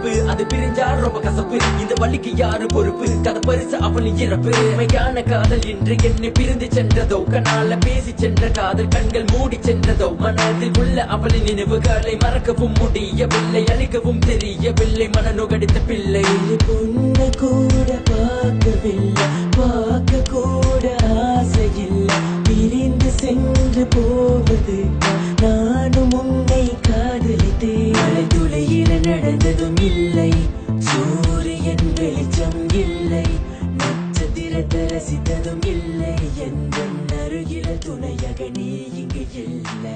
நெருப்பு அது பிரிஞ்சா ரொம்ப கசப்பு இந்த வள்ளிக்கு யாரு பொறுப்பு கதை பரிசு அவளின் இறப்பு உண்மையான காதல் இன்று என்னை பிரிந்து சென்றதோ கண்ணால பேசி சென்ற காதல் கண்கள் மூடி சென்றதோ மனதில் உள்ள அவளின் நினைவுகளை மறக்கவும் முடியவில்லை அழிக்கவும் தெரியவில்லை மனநுகடித்த பிள்ளை பொண்ணு கூட பார்க்கவில்லை பார்க்க கூட ஆசையில்லை பிரிந்து சென்று போவது நானும் உன்னை காதலித்தேன் மழை துளையில நடந்ததும் இல்லை சூரியன் வெளிச்சம் இல்லை நட்சத்திரத்தை ரசித்ததும் இல்லை எந்த அருகில துணையாக நீ இங்கு இல்லை